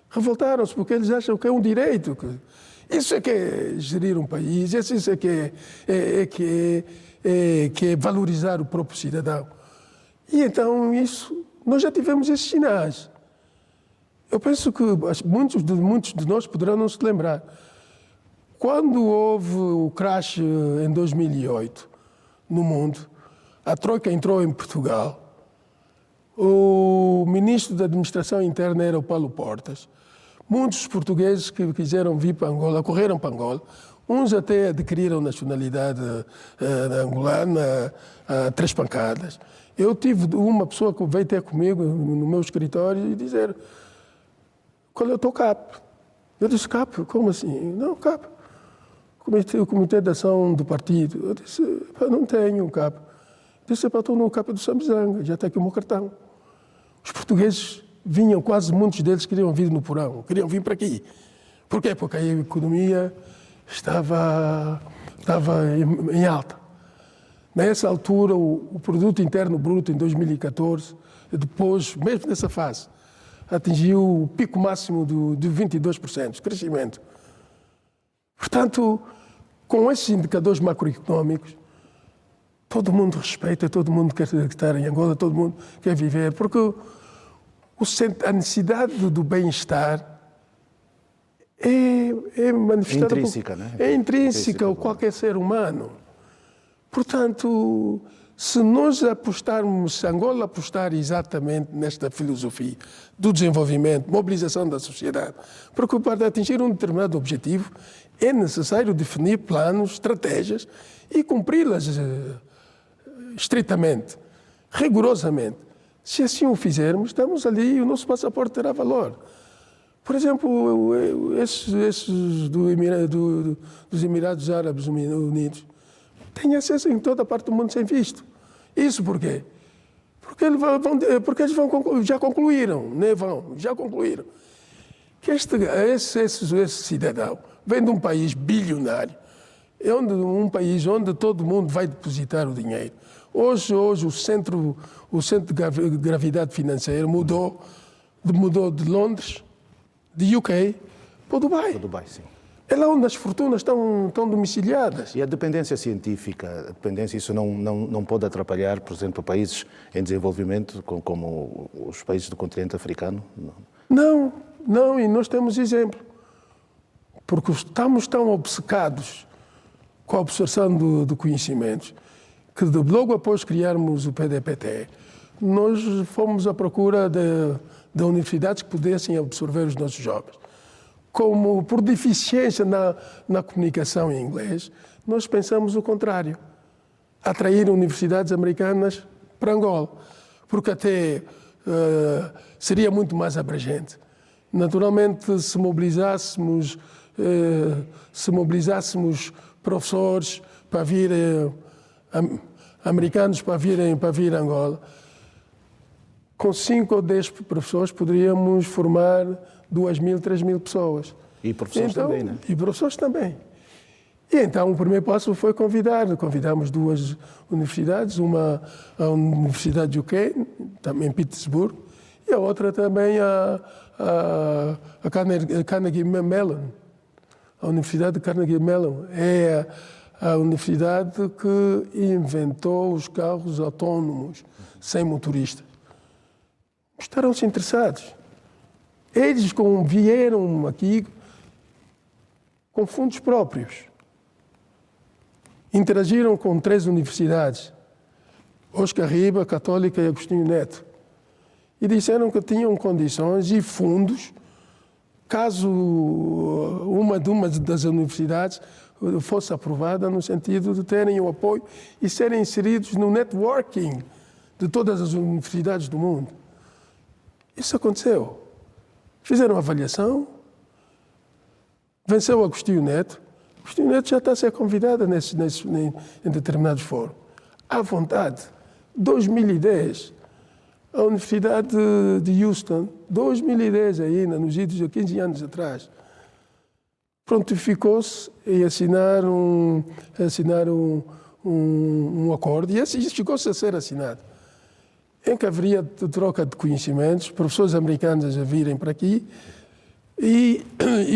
Revoltaram-se porque eles acham que é um direito. Isso é que é gerir um país, isso é que é valorizar o próprio cidadão. E então nós já tivemos esses sinais. Eu penso que muitos de nós poderão não se lembrar. Quando houve o crash em 2008 no mundo, a Troika entrou em Portugal, o ministro da Administração Interna era o Paulo Portas. Muitos portugueses que quiseram vir para Angola, correram para Angola, uns até adquiriram nacionalidade angolana a 3 pancadas. Eu tive uma pessoa que veio ter comigo no meu escritório e dizer: qual é o teu CAP? Eu disse: CAP? Como assim? Não, CAP. O Comitê de Ação do Partido. Eu disse: não tenho um CAP. Eu disse: estou no CAP do Sambizanga, já está aqui o meu cartão. Os portugueses vinham, quase muitos deles queriam vir no porão, queriam vir para aqui. Por quê? Porque a economia estava em alta. Nessa altura, o produto interno bruto em 2014, depois, mesmo nessa fase, atingiu o pico máximo de 22% de crescimento. Portanto, com esses indicadores macroeconómicos, todo mundo respeita, todo mundo quer estar em Angola, todo mundo quer viver, porque a necessidade do bem-estar é manifestada... É intrínseca, não é? É intrínseca a qualquer ser humano. Portanto, se nós apostarmos, se Angola apostar exatamente nesta filosofia do desenvolvimento, mobilização da sociedade, porque para atingir um determinado objetivo é necessário definir planos, estratégias e cumpri-las estritamente, rigorosamente. Se assim o fizermos, estamos ali e o nosso passaporte terá valor. Por exemplo, esses dos Emirados Árabes Unidos têm acesso em toda a parte do mundo sem visto. Isso por quê? Porque eles já concluíram, já concluíram, que esse cidadão vem de um país bilionário, um país onde todo mundo vai depositar o dinheiro. Hoje o centro de gravidade financeira mudou de Londres, de UK, para o Dubai. Para o Dubai, sim. É lá onde as fortunas estão domiciliadas. E a dependência científica, isso não pode atrapalhar, por exemplo, países em desenvolvimento, como os países do continente africano? Não, e nós temos exemplo. Porque estamos tão obcecados com a absorção do conhecimento que logo após criarmos o PDPT, nós fomos à procura de universidades que pudessem absorver os nossos jovens. Como por deficiência na comunicação em inglês, nós pensamos o contrário. Atrair universidades americanas para Angola, porque até seria muito mais abrangente. Naturalmente, se mobilizássemos professores para vir, americanos para vir a Angola, com 5 ou 10 professores poderíamos formar 2.000, 3.000 pessoas. E professores também, né? E professores também. E então o primeiro passo foi convidamos 2 universidades, uma a Universidade de UK, também em Petersburgo, e a outra também a Carnegie Mellon. A Universidade de Carnegie Mellon é a universidade que inventou os carros autónomos sem motorista. Estarão-se interessados. Eles vieram aqui com fundos próprios. Interagiram com 3 universidades, Oscar Riba, Católica e Agostinho Neto, e disseram que tinham condições e fundos, caso uma das universidades fosse aprovada, no sentido de terem o apoio e serem inseridos no networking de todas as universidades do mundo. Isso aconteceu. Fizeram uma avaliação, venceu o Agostinho Neto. Agostinho Neto já está a ser convidado em determinados fóruns. À vontade. 2010, a Universidade de Houston, 2010 ainda, nos idos de 15 anos atrás, prontificou-se em assinar um acordo, e esse chegou-se a ser assinado, em que haveria troca de conhecimentos, professores americanos a virem para aqui e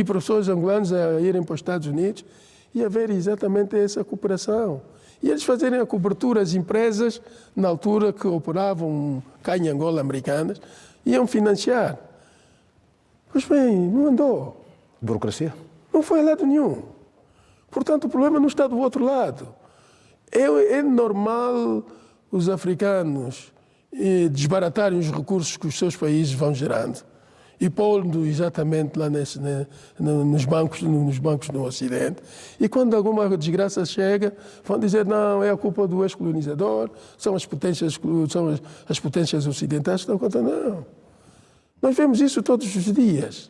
professores angolanos a irem para os Estados Unidos e haver exatamente essa cooperação. E eles fazerem a cobertura às empresas, na altura que operavam cá em Angola, americanas, iam financiar. Pois bem, não andou. Burocracia? Não foi a lado nenhum. Portanto, o problema não está do outro lado. É normal os africanos desbaratarem os recursos que os seus países vão gerando e pondo exatamente lá nos bancos no Ocidente. E quando alguma desgraça chega, vão dizer, não, é a culpa do ex-colonizador, são as potências ocidentais que estão contando. Não. Nós vemos isso todos os dias.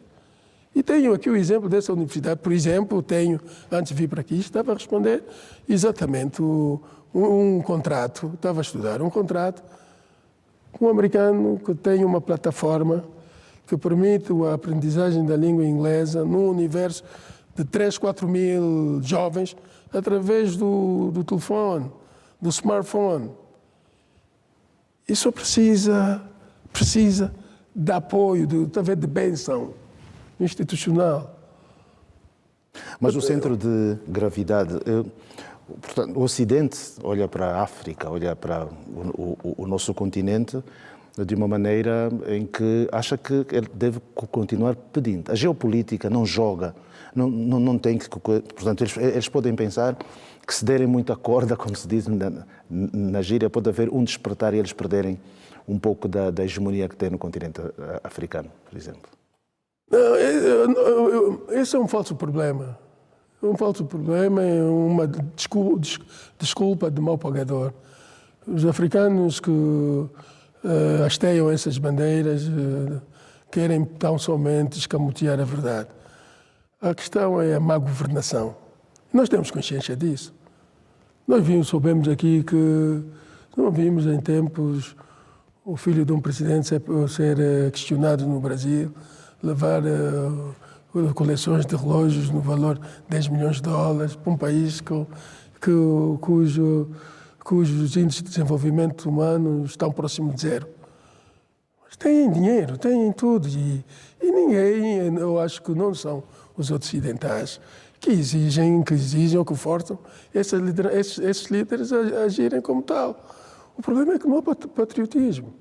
E tenho aqui o exemplo dessa universidade. Por exemplo, antes de vir para aqui, estava a responder exatamente um contrato, estava a estudar um contrato com um americano que tem uma plataforma que permite a aprendizagem da língua inglesa num universo de 3, 4 mil jovens através do telefone, do smartphone. Isso precisa de apoio, de bênção institucional. Mas o centro de gravidade, portanto, o Ocidente olha para a África, olha para o nosso continente de uma maneira em que acha que ele deve continuar pedindo. A geopolítica não joga, não tem que... Portanto, eles podem pensar que se derem muita corda, como se diz na gíria, pode haver um despertar e eles perderem um pouco da hegemonia que tem no continente africano, por exemplo. Esse é um falso problema. Um falso problema, é uma desculpa de mau pagador. Os africanos que hasteiam essas bandeiras querem tão somente escamotear a verdade. A questão é a má governação. Nós temos consciência disso. Nós soubemos aqui que não vimos em tempos o filho de um presidente ser questionado no Brasil, levar coleções de relógios no valor de 10 milhões de dólares para um país cujos índices de desenvolvimento humano estão próximos de 0. Mas têm dinheiro, têm tudo. E ninguém, eu acho que não são os ocidentais, que exigem ou que forçam esses líderes a agirem como tal. O problema é que não há patriotismo.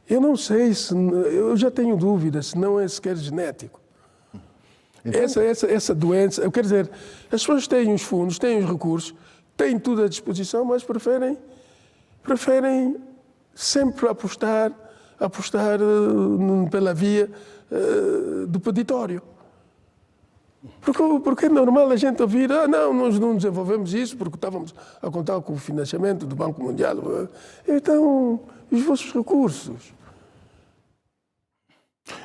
Eu não sei eu já tenho dúvidas se não é sequer genético. Então, essa doença, eu quero dizer, as pessoas têm os fundos, têm os recursos, têm tudo à disposição, mas preferem sempre apostar pela via do peditório. Porque é normal a gente ouvir, não, nós não desenvolvemos isso porque estávamos a contar com o financiamento do Banco Mundial. Então, os vossos recursos.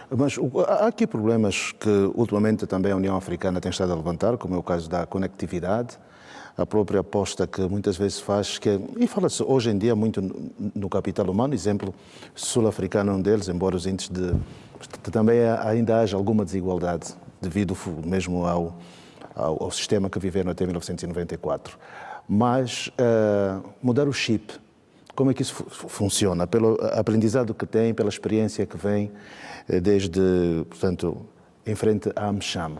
Mas há aqui problemas que ultimamente também a União Africana tem estado a levantar, como é o caso da conectividade, a própria aposta que muitas vezes faz, e fala-se hoje em dia muito no capital humano, exemplo sul-africano é um deles, embora os índices também ainda haja alguma desigualdade devido mesmo ao sistema que viveram até 1994. Mas mudar o chip, como é que isso funciona? Pelo aprendizado que tem, pela experiência que vem desde, portanto, em frente à AmCham.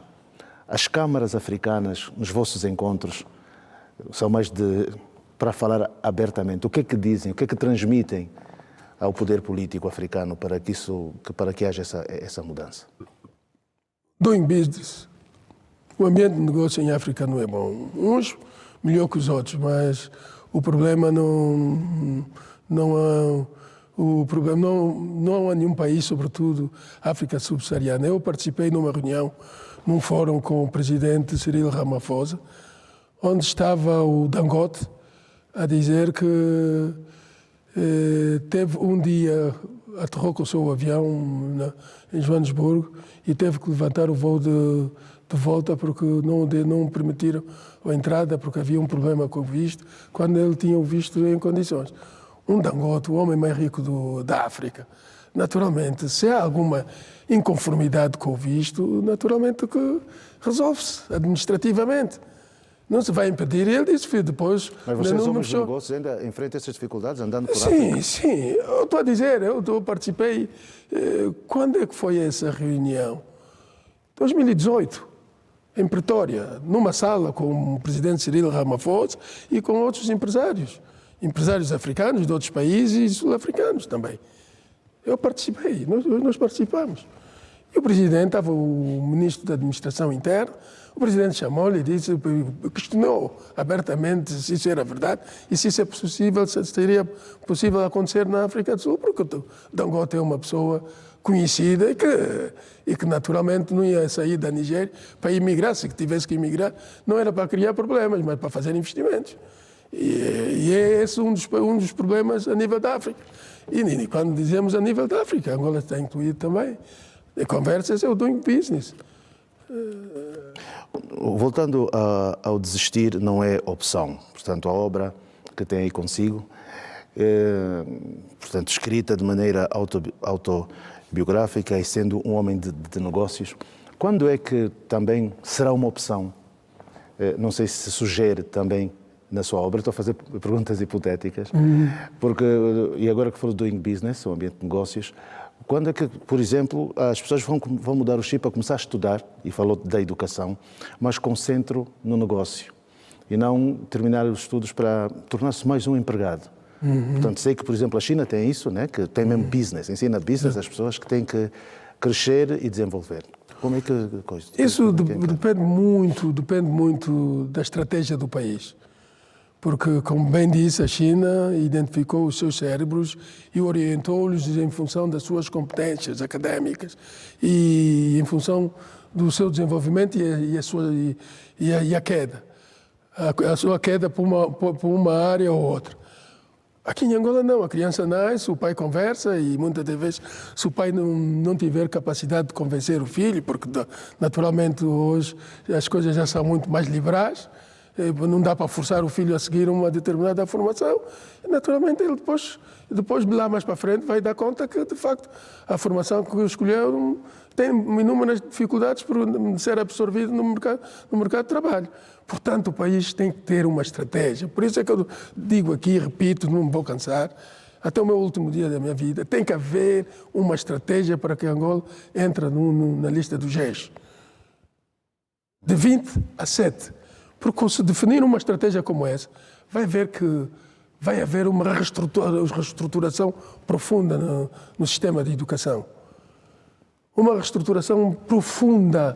As câmaras africanas, nos vossos encontros, são mais para falar abertamente. O que é que dizem, o que é que transmitem ao poder político africano para que haja essa mudança? Doing business. O ambiente de negócio em África não é bom. Uns melhor que os outros, mas o problema não há nenhum país, sobretudo África subsaariana. Eu participei numa reunião, num fórum com o presidente Cyril Ramaphosa, onde estava o Dangote a dizer que teve um dia, aterrou com o seu avião em Joanesburgo e teve que levantar o voo de volta porque não permitiram a entrada porque havia um problema com o visto, quando ele tinha o visto em condições. Um Dangote, o homem mais rico da África, naturalmente, se há alguma inconformidade com o visto, naturalmente que resolve-se administrativamente. Não se vai impedir. Ele disse depois... Mas vocês, homens de negócios, ainda enfrentam essas dificuldades andando por África? Sim. Eu estou a dizer, eu participei... Quando é que foi essa reunião? 2018, em Pretória, numa sala com o presidente Cyril Ramaphosa e com outros empresários. Empresários africanos de outros países e sul-africanos também. Eu participei, nós participamos. E o presidente, estava o ministro da Administração Interna, o presidente chamou-lhe e disse, questionou abertamente se isso era verdade e se isso é possível, se seria possível acontecer na África do Sul, porque o Dangote é uma pessoa conhecida e que naturalmente não ia sair da Nigéria para emigrar, se tivesse que emigrar, não era para criar problemas, mas para fazer investimentos. E é esse um dos problemas a nível da África. E quando dizemos a nível da África, Angola está incluído também. Em conversas é o doing business. Voltando ao desistir, não é opção. Portanto, a obra que tem aí consigo, portanto, escrita de maneira autobiográfica e sendo um homem de negócios, quando é que também será uma opção? Não sei se sugere também na sua obra, estou a fazer perguntas hipotéticas, porque, e agora que falou do doing business, o ambiente de negócios, quando é que, por exemplo, as pessoas vão mudar o chip a começar a estudar, e falou da educação, mas com centro no negócio, e não terminar os estudos para tornar-se mais um empregado. Portanto, sei que, por exemplo, a China tem isso, né, que tem mesmo business, ensina business às pessoas que têm que crescer e desenvolver. Como é que... Isso depende muito da estratégia do país. Porque, como bem disse, a China identificou os seus cérebros e orientou-los em função das suas competências académicas e em função do seu desenvolvimento e a queda. A sua queda por uma área ou outra. Aqui em Angola não, a criança nasce, o pai conversa e muitas das vezes se o pai não tiver capacidade de convencer o filho, porque naturalmente hoje as coisas já são muito mais liberais, não dá para forçar o filho a seguir uma determinada formação. Naturalmente, ele depois lá mais para frente, vai dar conta que, de facto, a formação que escolheu tem inúmeras dificuldades por ser absorvido no mercado de trabalho. Portanto, o país tem que ter uma estratégia. Por isso é que eu digo aqui, repito, não me vou cansar, até o meu último dia da minha vida, tem que haver uma estratégia para que Angola entre na lista do GES. de 20 a 7. Porque se definir uma estratégia como essa, vai ver que vai haver uma reestruturação profunda no sistema de educação. Uma reestruturação profunda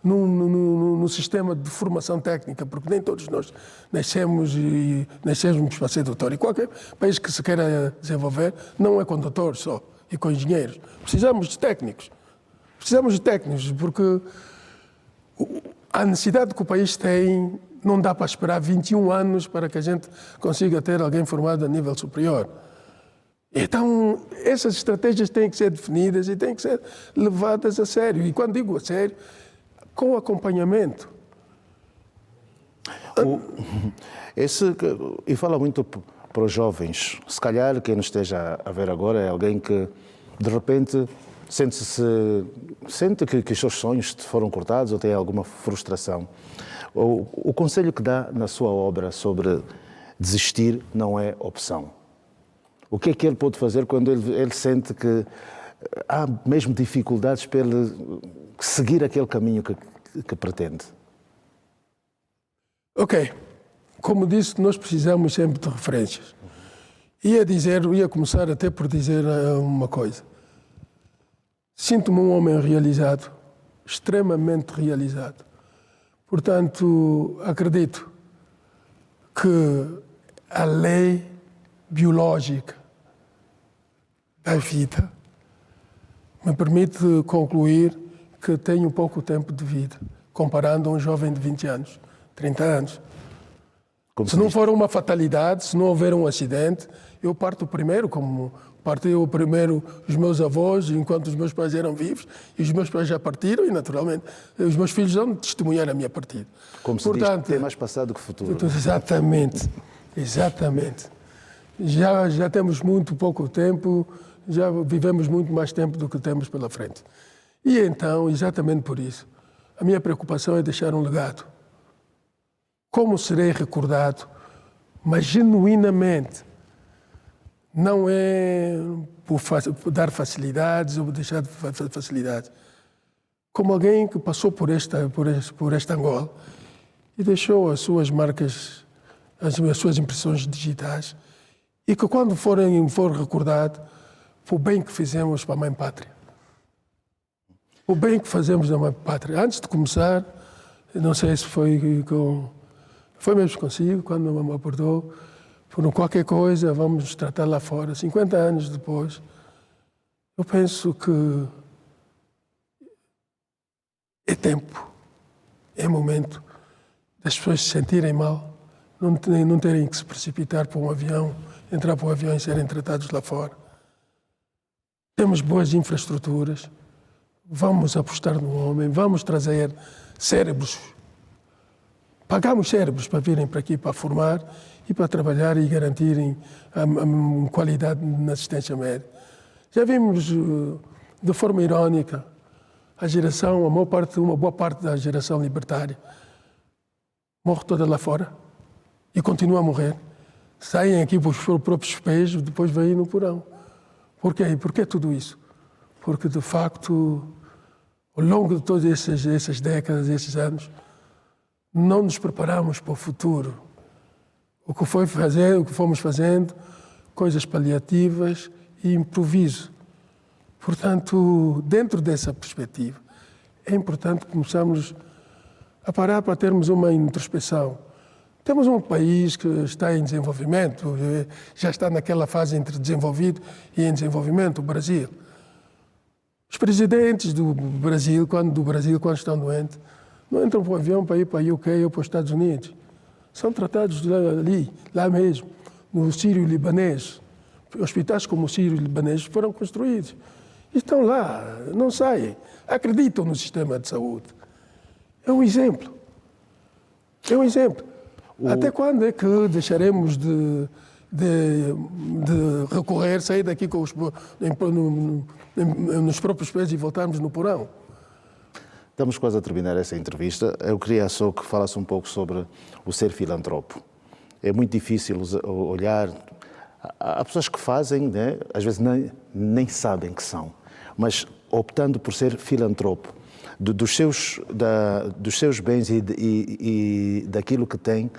no sistema de formação técnica, porque nem todos nós nascemos para ser doutor. E qualquer país que se queira desenvolver não é com doutores só e com engenheiros. Precisamos de técnicos. Precisamos de técnicos, porque a necessidade que o país tem não dá para esperar 21 anos para que a gente consiga ter alguém formado a nível superior. Então, essas estratégias têm que ser definidas e têm que ser levadas a sério. E quando digo a sério, com acompanhamento. E fala muito para os jovens. Se calhar quem nos esteja a ver agora é alguém que, de repente, sente que os seus sonhos foram cortados ou tem alguma frustração. O conselho que dá na sua obra sobre desistir não é opção. O que é que ele pode fazer quando ele sente que há mesmo dificuldades para ele seguir aquele caminho que pretende? Ok. Como disse, nós precisamos sempre de referências. Ia começar até por dizer uma coisa. Sinto-me um homem realizado, extremamente realizado. Portanto, acredito que a lei biológica da vida me permite concluir que tenho pouco tempo de vida, comparando a um jovem de 20 anos, 30 anos. Se não for uma fatalidade, se não houver um acidente, eu parto primeiro, como partiu primeiro os meus avós, enquanto os meus pais eram vivos, e os meus pais já partiram, e naturalmente os meus filhos vão testemunhar a minha partida. Como se diz, tem mais passado que futuro. Exatamente, exatamente. Já temos muito pouco tempo, já vivemos muito mais tempo do que temos pela frente. E então, exatamente por isso, a minha preocupação é deixar um legado. Como serei recordado, mas genuinamente, não é por dar facilidades ou deixar de facilidades. Como alguém que passou por esta Angola e deixou as suas marcas, as suas impressões digitais, e que quando for recordado, foi o bem que fizemos para a Mãe Pátria. O bem que fazemos na Mãe Pátria. Antes de começar, não sei se foi mesmo consigo, quando me abordou, por qualquer coisa, vamos nos tratar lá fora. 50 anos depois, eu penso que é tempo, é momento das pessoas se sentirem mal, não terem que se precipitar para um avião, entrar para o avião e serem tratados lá fora. Temos boas infraestruturas, vamos apostar no homem, vamos trazer cérebros. Pagamos cérebros para virem para aqui para formar e para trabalhar e garantirem a qualidade na assistência médica. Já vimos, de forma irónica, uma boa parte da geração libertária morre toda lá fora e continua a morrer. Saem aqui para os próprios pés, depois vêm no porão. Por quê? Porquê tudo isso? Porque, de facto, ao longo de todas essas décadas, esses anos, não nos preparamos para o futuro. O que fomos fazendo, coisas paliativas e improviso. Portanto, dentro dessa perspectiva, é importante começarmos a parar para termos uma introspeção. Temos um país que está em desenvolvimento, já está naquela fase entre desenvolvido e em desenvolvimento, o Brasil. Os presidentes do Brasil, quando estão doentes, não entram para o avião para ir para a UK ou para os Estados Unidos. São tratados lá mesmo, no Sírio-Libanês. Hospitais como o Sírio-Libanês foram construídos. Estão lá, não saem, acreditam no sistema de saúde. É um exemplo. É um exemplo. Até quando é que deixaremos de recorrer, sair daqui nos próprios pés e voltarmos no porão? Estamos quase a terminar essa entrevista. Eu queria só que falasse um pouco sobre o ser filantropo. É muito difícil olhar. Há pessoas que fazem, né? Às vezes nem sabem que são, mas optando por ser filantropo, dos seus bens e daquilo que tem,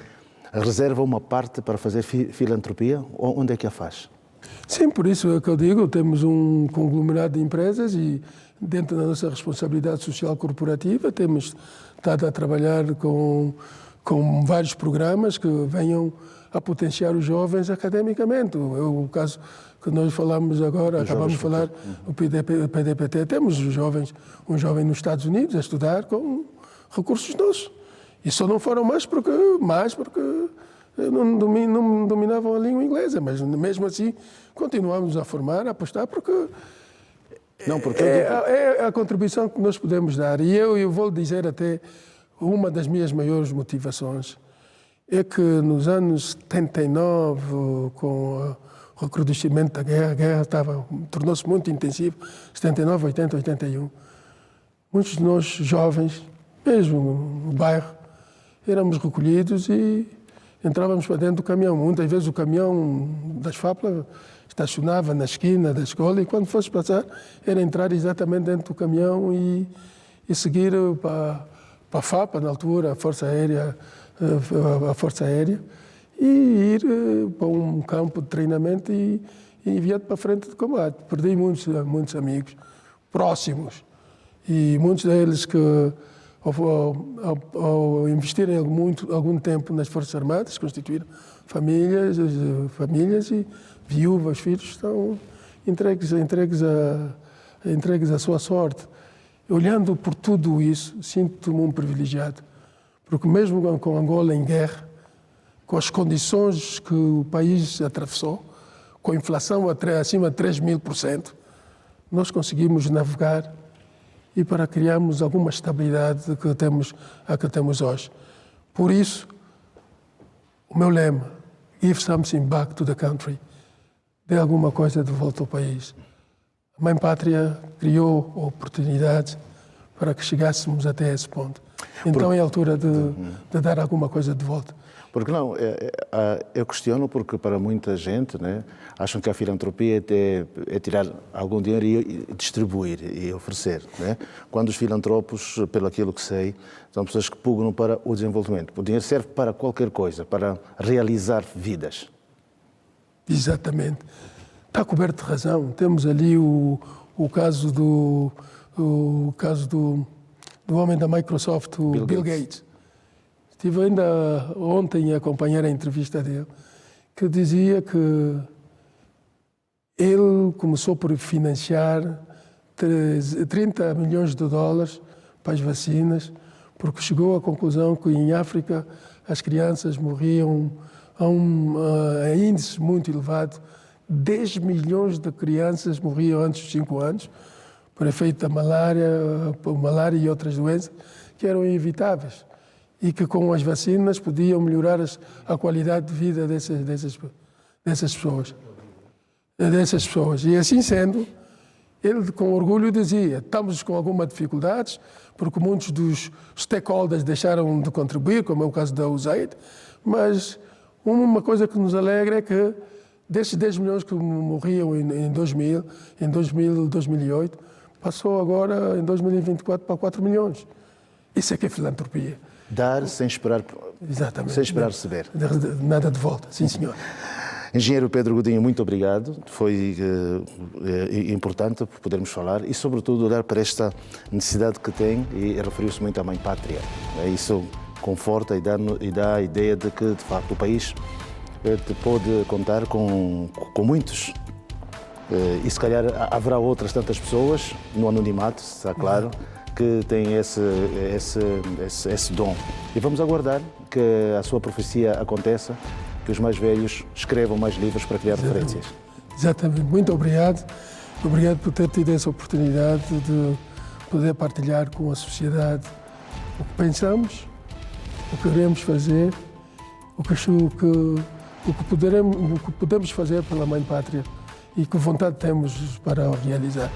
reserva uma parte para fazer filantropia? Ou onde é que a faz? Sim, por isso é que eu digo, temos um conglomerado de empresas e dentro da nossa responsabilidade social corporativa temos estado a trabalhar com vários programas que venham a potenciar os jovens academicamente. O caso que nós falamos agora, acabamos de falar, o PDPT, temos um jovem nos Estados Unidos a estudar com recursos nossos. E só não foram mais porque não dominavam a língua inglesa, mas mesmo assim continuamos a formar, a apostar, porque é a contribuição que nós podemos dar. E eu vou dizer até, uma das minhas maiores motivações é que nos anos 79, com o recrudescimento da guerra, a guerra tornou-se muito intensiva, 79, 80, 81. Muitos de nós jovens, mesmo no bairro, éramos recolhidos e entrávamos para dentro do caminhão. Muitas vezes o caminhão das FAPLA estacionava na esquina da escola e quando fosse passar era entrar exatamente dentro do caminhão e seguir para a FAPA, na altura, a Força Aérea, e ir para um campo de treinamento e enviado para a frente de combate. Perdi muitos amigos próximos e muitos deles que ao investirem algum tempo nas Forças Armadas, constituíram famílias e viúvas, filhos, estão entregues à sua sorte. Olhando por tudo isso, sinto-me um privilegiado, porque mesmo com Angola em guerra, com as condições que o país atravessou, com a inflação acima de 3.000%, nós conseguimos navegar e para criarmos alguma estabilidade que temos hoje. Por isso, o meu lema, give something back to the country, dê alguma coisa de volta ao país. A Mãe Pátria criou oportunidades para que chegássemos até esse ponto. Então é a altura de dar alguma coisa de volta. Porque não, eu questiono porque para muita gente, né, acham que a filantropia é tirar algum dinheiro e distribuir e oferecer. Né? Quando os filantropos, pelo aquilo que sei, são pessoas que pugnam para o desenvolvimento. O dinheiro serve para qualquer coisa, para realizar vidas. Exatamente. Está coberto de razão. Temos ali o caso do homem da Microsoft, o Bill Gates. Estive ainda ontem a acompanhar a entrevista dele, que dizia que ele começou por financiar 30 milhões de dólares para as vacinas, porque chegou à conclusão que em África as crianças morriam a índices muito elevados. 10 milhões de crianças morriam antes dos 5 anos por efeito da malária e outras doenças que eram evitáveis e que com as vacinas podiam melhorar a qualidade de vida dessas pessoas. E assim sendo, ele com orgulho dizia, estamos com algumas dificuldades, porque muitos dos stakeholders deixaram de contribuir, como é o caso da USAID, mas uma coisa que nos alegra é que desses 10 milhões que morriam em 2008, passou agora em 2024 para 4 milhões. Isso é que é filantropia. Dar sem esperar, exatamente, sem esperar receber. Nada de volta, sim senhor. Engenheiro Pedro Godinho, muito obrigado. Foi importante podermos falar e, sobretudo, olhar para esta necessidade que tem e referiu-se muito à Mãe Pátria. Isso conforta e dá a ideia de que, de facto, o país pode contar com muitos. E, se calhar, haverá outras tantas pessoas, no anonimato, está claro, que têm esse dom. E vamos aguardar que a sua profecia aconteça, que os mais velhos escrevam mais livros para criar referências. Exatamente. Muito obrigado. Obrigado por ter tido essa oportunidade de poder partilhar com a sociedade o que pensamos, o que queremos fazer, o que podemos fazer pela Mãe Pátria e que vontade temos para o realizar.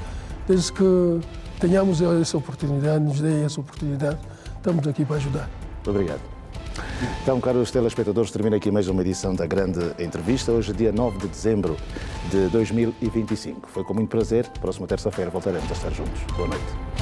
Desde que tenhamos essa oportunidade, nos deem essa oportunidade, estamos aqui para ajudar. Obrigado. Então, caros telespectadores, termina aqui mais uma edição da Grande Entrevista. Hoje, dia 9 de dezembro de 2025. Foi com muito prazer. Próxima terça-feira voltaremos a estar juntos. Boa noite.